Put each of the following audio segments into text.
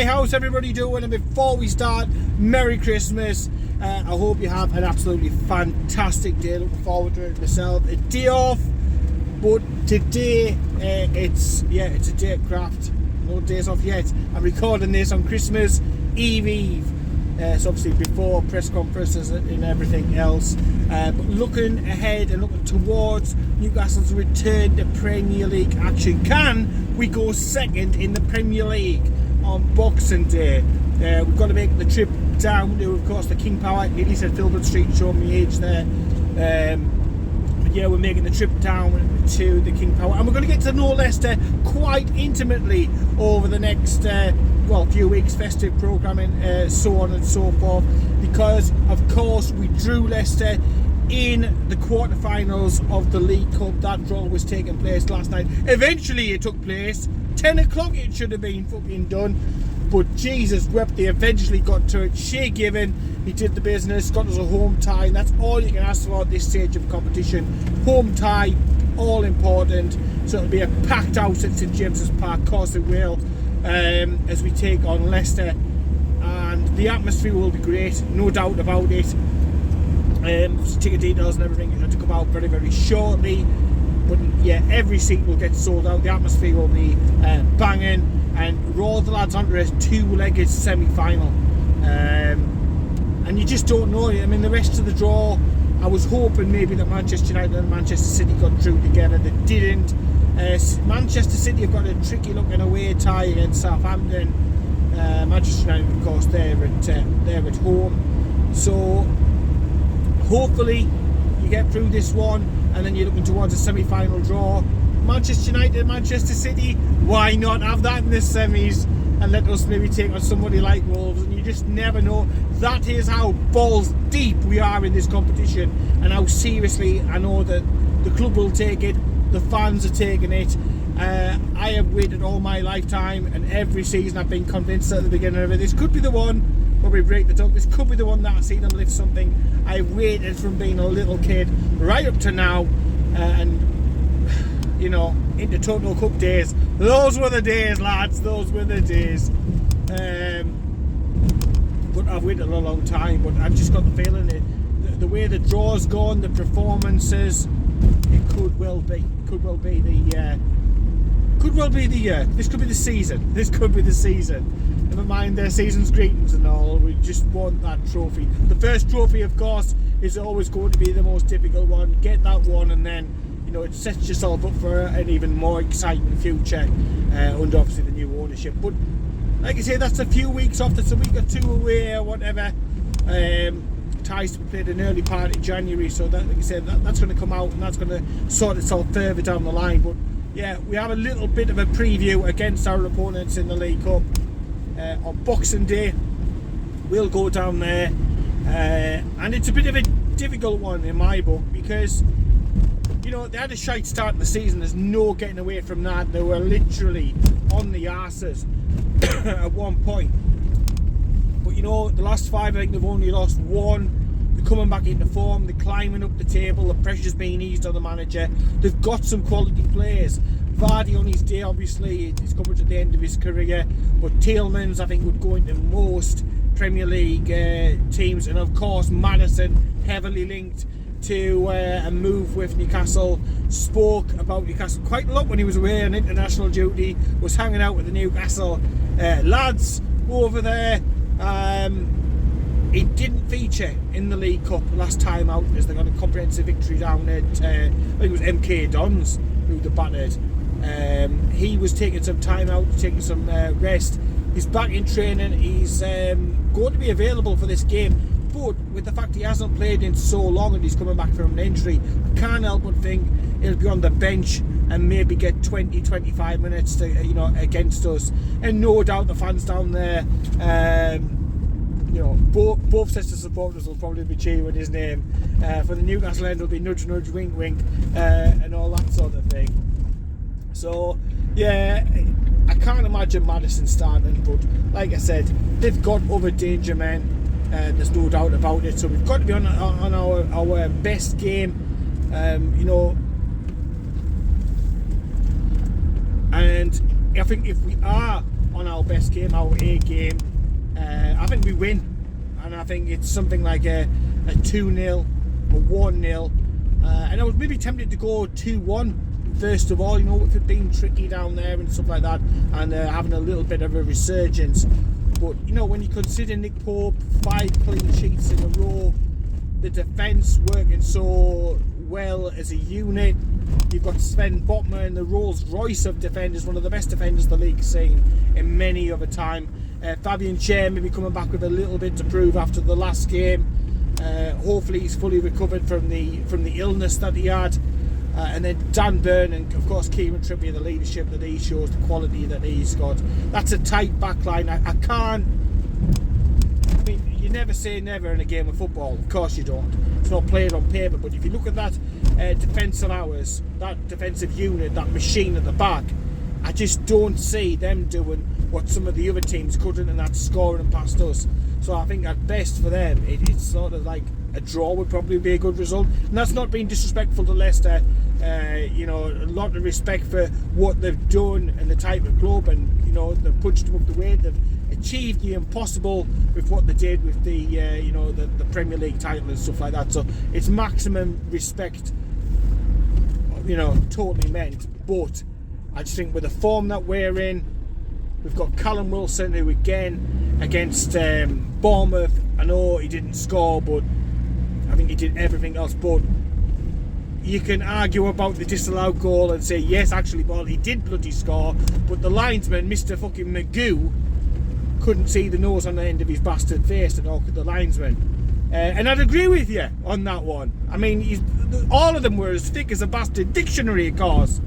how's everybody doing? And before we start, Merry Christmas. I hope you have an absolutely fantastic day. Looking forward to it myself. A day off, but today it's a day of craft. No days off yet. I'm recording this on Christmas Eve. So obviously before press conferences and everything else. But looking ahead and looking towards Newcastle's return to Premier League action. Can we go second in the Premier League on Boxing Day? We've got to make the trip down to, of course, the King Power. Nearly said Filbert Street, showing me age there. But yeah, we're making the trip down to the King Power, and we're going to get to know Leicester quite intimately over the next few weeks, festive programming, so on and so forth, because of course we drew Leicester in the quarterfinals of the League Cup. That draw was taking place last night. Eventually it took place 10 o'clock. It should have been fucking done, but Jesus wept, they eventually got to it. Shea Given, he did the business, got us a home tie, and that's all you can ask for at this stage of competition. Home tie, all important. So it'll be a packed house at St James's Park, of course it will, as we take on Leicester, and the atmosphere will be great, no doubt about it. Ticket details and everything are to come out very, very shortly, but yeah, every seat will get sold out. The atmosphere will be banging, and roll the lads onto a two-legged semi-final, and you just don't know. I mean, the rest of the draw, I was hoping maybe that Manchester United and Manchester City got through together. They didn't. Manchester City have got a tricky looking away tie against Southampton. Manchester United, of course, they're at home. So hopefully you get through this one, and then you're looking towards a semi-final draw. Manchester United, Manchester City, why not have that in the semis and let us maybe take on somebody like Wolves? And you just never know. That is how balls deep we are in this competition, and how seriously I know that the club will take it, the fans are taking it. I have waited all my lifetime, and every season I've been convinced at the beginning of it, this could be the one where we break the duck. This could be the one that I've seen them lift something. I've waited from being a little kid right up to now, and you know, into Total Cup days. Those were the days, lads. Those were the days. But I've waited a long time. But I've just got the feeling that the way the draw's gone, the performances, it could well be the year. This could be the season. This could be the season. Never mind their season's greetings and all. We just want that trophy. The first trophy, of course, is always going to be the most difficult one. Get that one, and then, you know, it sets yourself up for an even more exciting future under obviously the new ownership. But like I say, that's a few weeks off. That's a week or two away or whatever. Ties to be played in early part of January, so that, like I said, that's going to come out, and that's going to sort itself further down the line. But yeah, we have a little bit of a preview against our opponents in the League Cup on Boxing Day. We'll go down there, and it's a bit of a difficult one in my book, because you know, they had a shite start in the season. There's no getting away from that. They were literally on the arses at one point. But you know, the last five, I think they've only lost one. They're coming back into form. They're climbing up the table. The pressure's being eased on the manager. They've got some quality players. Vardy on his day, obviously, he's coming to the end of his career. But Tielemans, I think, would go into most Premier League teams. And of course, Maddison, heavily linked to a move with Newcastle. Spoke about Newcastle quite a lot when he was away on international duty. Was hanging out with the Newcastle lads over there. He didn't feature in the League Cup last time out, as they got a comprehensive victory down at I think it was MK Dons who they battered. He was taking some time out, taking some rest. He's back in training. He's going to be available for this game. But with the fact he hasn't played in so long and he's coming back from an injury, I can't help but think he'll be on the bench and maybe get 20-25 minutes to, you know, against us. And no doubt the fans down there, you know, both sets of supporters will probably be cheering his name. For the Newcastle end, it'll be nudge, nudge, wink, wink, and all that sort of thing. So yeah, I can't imagine Maddison starting, but like I said, they've got other danger men. There's no doubt about it. So we've got to be on our best game, you know. And I think if we are on our best game, our A game. I think we win, and I think it's something like a 2-0 or 1-0. And I was maybe tempted to go 2-1 first of all, you know, with it being tricky down there and stuff like that, and having a little bit of a resurgence. But you know, when you consider Nick Pope, 5 clean sheets in a row, the defence working so well as a unit, you've got Sven Botman, the Rolls Royce of defenders, one of the best defenders the league's seen in many of a time. Fabian Schär maybe coming back with a little bit to prove after the last game. Hopefully he's fully recovered from the illness that he had. And then Dan Burn and of course Kieran Trippier, the leadership that he shows, the quality that he's got. That's a tight back line. I mean, you never say never in a game of football. Of course you don't. It's not played on paper. But if you look at that defence of ours, that defensive unit, that machine at the back, I just don't see them doing what some of the other teams couldn't, and that's scoring past us. So I think at best for them, it's sort of like a draw would probably be a good result. And that's not being disrespectful to Leicester. You know, a lot of respect for what they've done and the type of club, and you know, they've punched above the weight. They've achieved the impossible with what they did with the you know, the Premier League title and stuff like that. So it's maximum respect, you know, totally meant. But I just think with the form that we're in, we've got Callum Wilson, who again against Bournemouth, I know he didn't score, but I think he did everything else. But you can argue about the disallowed goal and say, yes, actually, well, he did bloody score, but the linesman, Mr. fucking Magoo, couldn't see the nose on the end of his bastard face, and all could the linesman. And I'd agree with you on that one. I mean, all of them were as thick as a bastard dictionary, of course.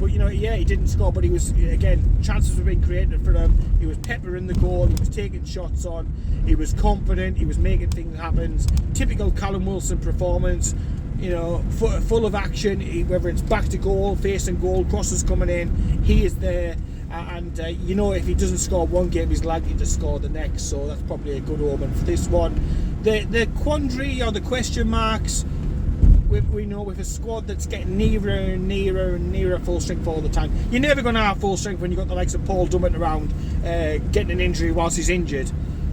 But you know, yeah, he didn't score, but he was, again, chances were being created for him. He was peppering the goal, he was taking shots on, he was confident, he was making things happen. Typical Callum Wilson performance, you know, full of action, whether it's back to goal, facing goal, crosses coming in, he is there. And you know, if he doesn't score one game, he's likely to score the next, so that's probably a good omen for this one. The quandary or the question marks, we know with a squad that's getting nearer and nearer and nearer full strength all the time. You're never going to have full strength when you've got the likes of Paul Dummett around getting an injury whilst he's injured.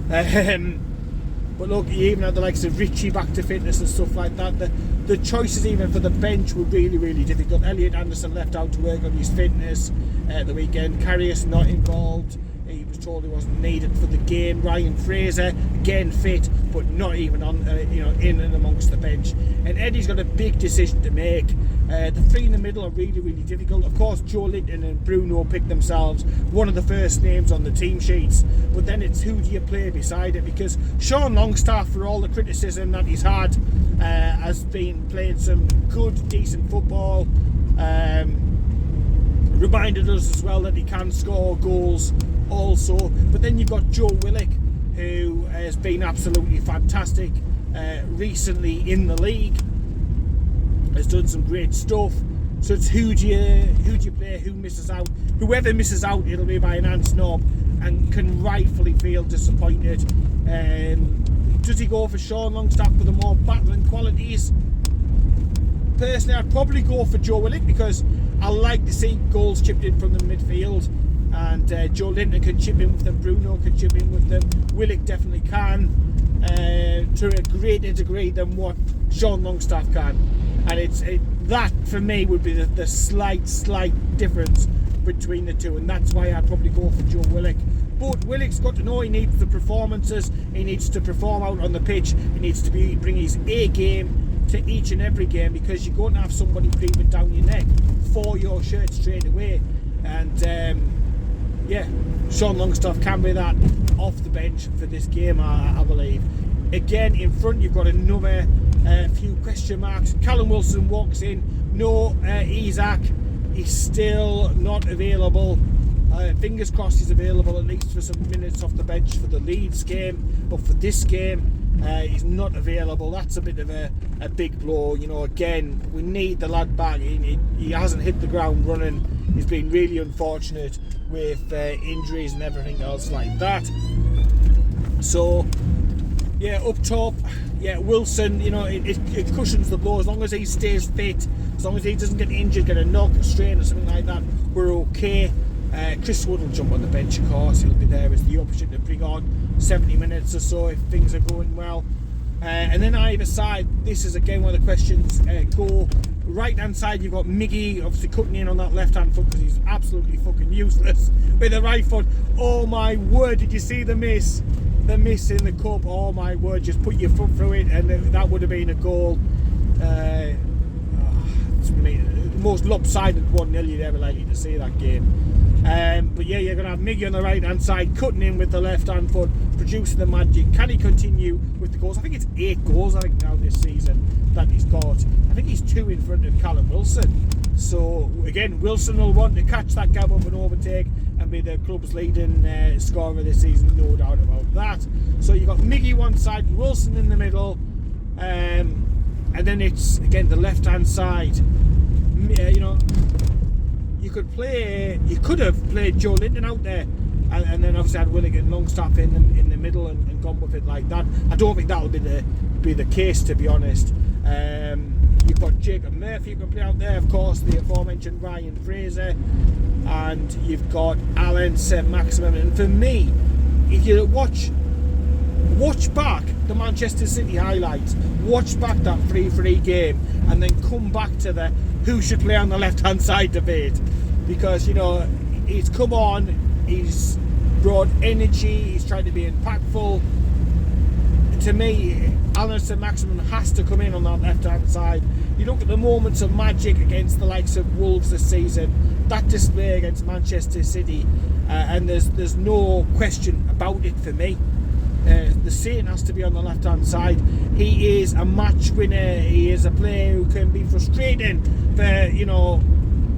But look, you even had the likes of Richie back to fitness and stuff like that. The choices even for the bench were really, really difficult. Elliot Anderson left out to work on his fitness at the weekend. Karius not involved. He was told he wasn't needed for the game. Ryan Fraser, again fit, but not even on, you know, in and amongst the bench. And Eddie's got a big decision to make. The three in the middle are really, really difficult. Of course, Joe Linton and Bruno picked themselves one of the first names on the team sheets. But then it's who do you play beside it? Because Sean Longstaff, for all the criticism that he's had, has been playing some good, decent football. Reminded us as well that he can score goals also. But then you've got Joe Willock, who has been absolutely fantastic recently in the league, has done some great stuff. So it's who do you play, who misses out. Whoever misses out, it'll be by an ant snob and can rightfully feel disappointed. Does he go for Sean Longstaff for the more battling qualities? Personally, I'd probably go for Joe Willock, because I like to see goals chipped in from the midfield, and Joe Linton can chip in with them, Bruno can chip in with them, Willock definitely can, to a greater degree than what Sean Longstaff can. And that for me would be the slight difference between the two, and that's why I'd probably go for Joe Willock. But Willock's got to know he needs the performances, he needs to perform out on the pitch, he needs to bring his A game to each and every game, because you're going to have somebody breathing down your neck for your shirt straight away. And yeah, Sean Longstaff can be that off the bench for this game, I believe. Again, in front you've got another few question marks. Callum Wilson walks in, no Isaac, he's still not available. Fingers crossed he's available at least for some minutes off the bench for the Leeds game, but for this game he's not available. That's a bit of a big blow. You know, again, we need the lad back. He hasn't hit the ground running. He's been really unfortunate with injuries and everything else like that. So Yeah, up top, yeah, Wilson, you know, it cushions the blow as long as he stays fit, as long as he doesn't get injured, get a knock, a strain or something like that, we're okay. Chris Wood will jump on the bench, of course. He'll be there as the option to bring on 70 minutes or so if things are going well. And then either side, this is again one of the questions. Go right hand side, you've got Miggy obviously cutting in on that left hand foot because he's absolutely fucking useless with the right foot. Oh my word, did you see the miss? The miss in the cup, oh my word, just put your foot through it and that would have been a goal. It's really the most lopsided 1-0 you'd ever likely to see that game. But yeah, you're going to have Miggy on the right hand side, cutting in with the left hand foot, producing the magic. Can he continue with the goals? I think it's 8 goals, I think, now this season that he's got. I think he's 2 in front of Callum Wilson. So again, Wilson will want to catch that gap up and overtake and be the club's leading scorer this season, no doubt about that. So you've got Miggy one side, Wilson in the middle, and then it's again the left hand side. You know, you could have played Joe Linton out there, and then obviously had Willick and Longstaff in the middle and gone with it like that. I don't think that'll be the case, to be honest. You've got Jacob Murphy you can play out there, of course, the aforementioned Ryan Fraser, and you've got Alan St Maximum. And for me, if you watch back the Manchester City highlights, watch back that 3-3 game, and then come back to the who should play on the left hand side debate, because, you know, he's come on, he's brought energy, he's tried to be impactful. To me, Alan St Maximum has to come in on that left hand side. You look at the moments of magic against the likes of Wolves this season, that display against Manchester City, and there's no question about it for me. The Saint has to be on the left hand side. He is a match winner. He is a player who can be frustrating for, you know,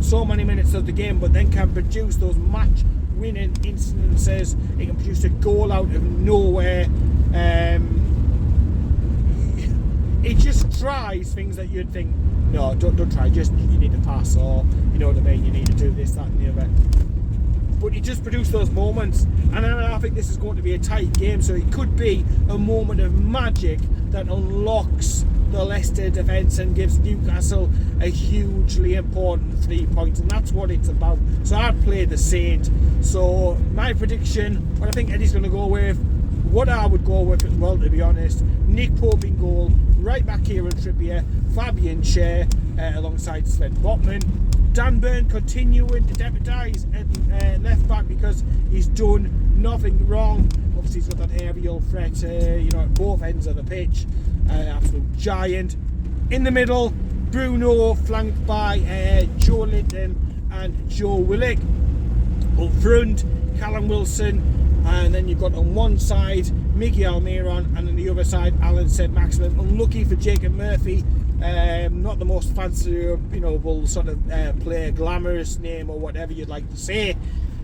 so many minutes of the game, but then can produce those match winning instances. He can produce a goal out of nowhere. He just tries things that you'd think, no, don't try, just you need to pass, or you know what I mean, you need to do this, that and the other. But he just produced those moments, and I think this is going to be a tight game, so it could be a moment of magic that unlocks the Leicester defence and gives Newcastle a hugely important 3 points, and that's what it's about. So I'd play the Saint. So my prediction, what I think Eddie's going to go with, what I would go with as well, to be honest, Nick Pope in goal, right back here in Trippier, Fabian Schär alongside Sven Botman. Dan Burn continuing to deputise at left back because he's done nothing wrong. Obviously he's got that aerial threat, you know, at both ends of the pitch. Absolute giant. In the middle, Bruno flanked by Joe Linton and Joe Willock. Up front, Callum Wilson, and then you've got on one side Miggy Almiron, and on the other side Alan St Maximum. Unlucky for Jacob Murphy, not the most fancy, you know, will sort of play a glamorous name or whatever you'd like to say,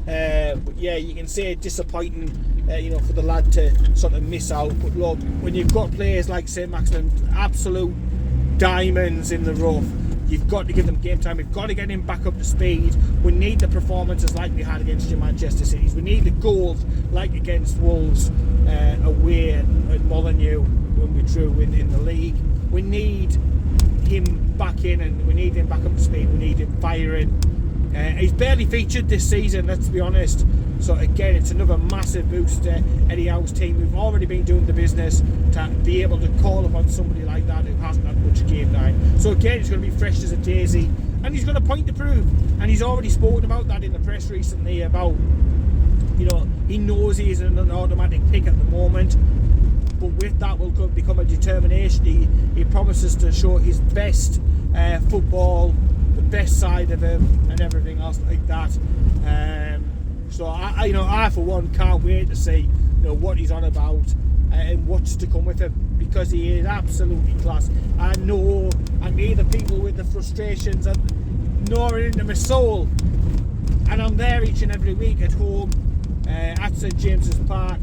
but yeah, you can say disappointing, you know, for the lad to sort of miss out. But look, when you've got players like St Maximum, absolute diamonds in the rough, you've got to give them game time. We've got to get him back up to speed. We need the performances like we had against your Manchester Cities. We need the goals like against Wolves away at Molineux when we drew in the league. We need him back in, and we need him back up to speed. We need him firing. He's barely featured this season, let's be honest. So again, it's another massive boost to Eddie Howe's team, who've already been doing the business, to be able to call upon somebody like that who hasn't had much game time. So again, he's going to be fresh as a daisy, and he's got a point to prove. And he's already spoken about that in the press recently about, you know, he knows he's an automatic pick at the moment, but with that will become a determination. He promises to show his best football, the best side of him, and everything else like that. So I for one can't wait to see, you know, what he's on about and what's to come with him, because he is absolutely class. I know I'm either people with the frustrations and gnawing into my soul, and I'm there each and every week at home at St James's Park.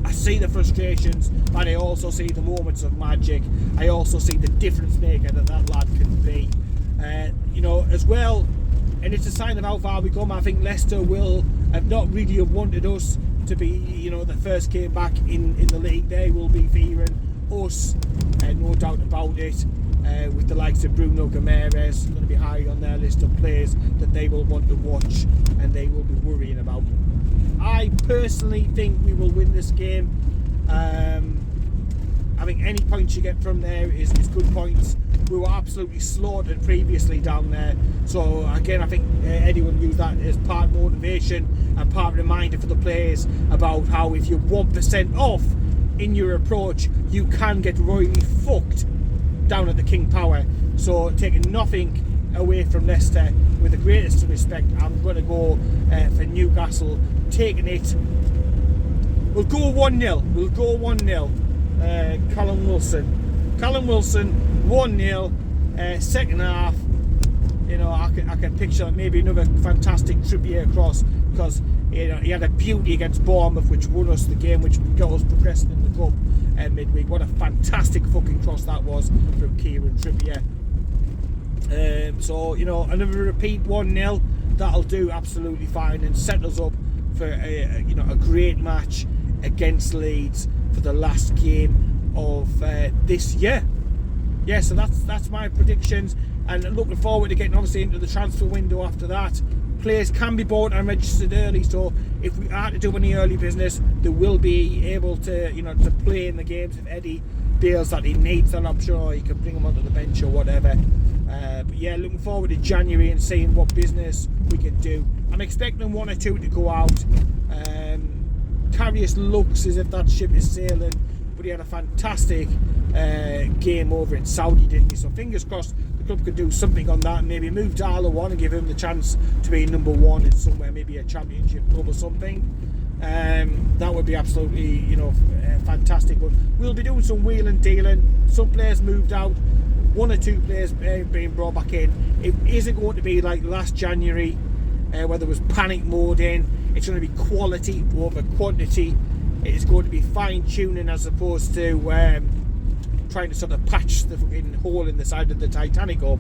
I see the frustrations, but I also see the moments of magic. I also see the difference maker that lad can be. You know, as well, and it's a sign of how far we come. I think Leicester will have not really wanted us to be, the first game back in the league. They will be fearing us, no doubt about it. With the likes of Bruno Guimaraes going to be high on their list of players that they will want to watch and they will be worrying about. I personally think we will win this game. I think any points you get from there is good points. We were absolutely slaughtered previously down there, so again I think Eddie will use that as part of motivation and part of reminder for the players about how if you're 1% off in your approach, you can get royally fucked down at the King Power. So taking nothing away from Leicester, with the greatest respect, I'm going to go for Newcastle taking it. We'll go 1-0. We'll go 1-0. Callum Wilson 1-0. Second half, I can picture maybe another fantastic Trippier across, because he had a beauty against Bournemouth, which won us the game, which got us progressing in the cup midweek. What a fantastic fucking cross that was from Kieran Trippier. So another repeat 1-0, that'll do absolutely fine and set us up for a great match against Leeds for the last game of this year. Yeah, so that's my predictions, and looking forward to getting obviously into the transfer window after that. Players can be bought and registered early, so if we are to do any early business, they will be able to to play in the games if Eddie feels that he needs that option, or he can bring them onto the bench or whatever. But yeah, looking forward to January and seeing what business we can do. I'm expecting 1 or 2 to go out. Karius looks as if that ship is sailing, but he had a fantastic game over in Saudi, didn't he? So fingers crossed the club could do something on that and maybe move Darla on and give him the chance to be number 1 in somewhere, maybe a championship club or something. That would be absolutely fantastic. But we'll be doing some wheeling dealing. Some players moved out, 1 or 2 players being brought back in. It isn't going to be like last January where there was panic mode in. It's going to be quality over quantity. It is going to be fine tuning as opposed to trying to sort of patch the fucking hole in the side of the Titanic up,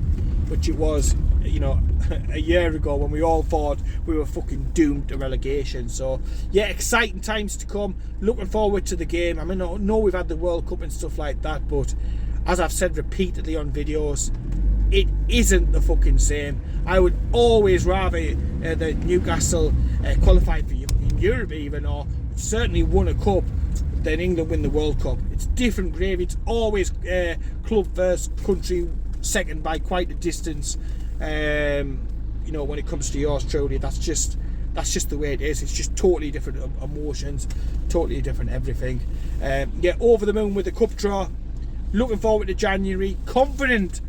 which it was a year ago when we all thought we were fucking doomed to relegation. So yeah, exciting times to come. Looking forward to the game. I mean, I know we've had the World Cup and stuff like that, but as I've said repeatedly on videos, it isn't the fucking same. I would always rather that Newcastle qualified for Europe even, or certainly won a cup, than England win the World Cup. It's different gravy. It's always club first, country second by quite a distance. When it comes to yours truly, that's just the way it is. It's just totally different emotions, totally different everything. Yeah, over the moon with the cup draw. Looking forward to January. Confident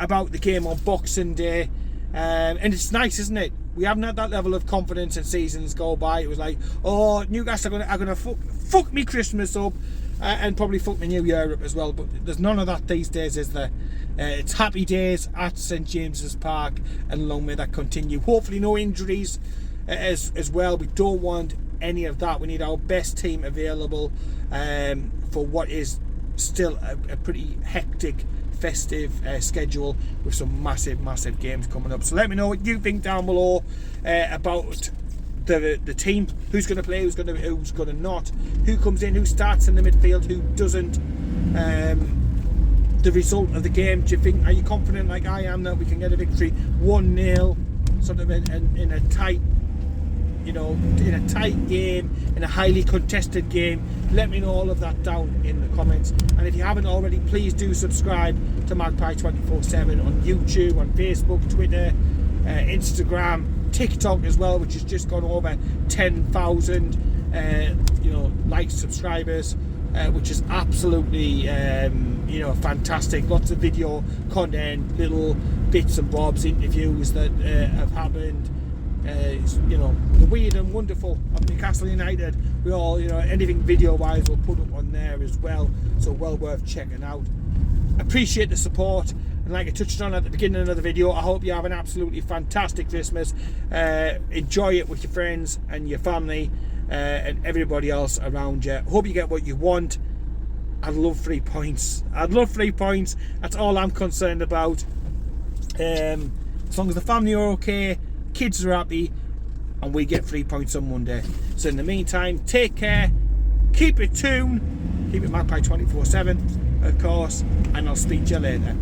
about the game on Boxing Day. And it's nice, isn't it? We haven't had that level of confidence in seasons go by. It was like, oh, Newcastle are gonna fuck me Christmas up and probably fuck me New Year up as well. But there's none of that these days, is there? It's happy days at St James's Park, and long may that continue. Hopefully no injuries as well. We don't want any of that. We need our best team available for what is still a pretty hectic festive schedule with some massive games coming up. So let me know what you think down below about the team, who's going to play, who's going to not, who comes in, who starts in the midfield, who doesn't, the result of the game. Do you think, are you confident like I am that we can get a victory 1-0 sort of in a tight, in a tight game, in a highly contested game? Let me know all of that down in the comments. And if you haven't already, please do subscribe to Magpie 24/7 on YouTube, on Facebook, Twitter, Instagram, TikTok as well, which has just gone over 10,000 likes, subscribers, which is absolutely fantastic. Lots of video content, little bits and bobs, interviews that have happened. The weird and wonderful of Newcastle United. We all, anything video wise we'll put up on there as well, so well worth checking out. Appreciate the support, and like I touched on at the beginning of the video, I hope you have an absolutely fantastic Christmas. Enjoy it with your friends and your family and everybody else around you. Hope you get what you want. I'd love 3 points. That's all I'm concerned about. As long as the family are okay, kids are happy, and we get 3 points on Monday. So in the meantime, take care, keep it tuned, keep it Magpie 24/7, of course, and I'll speak to you later.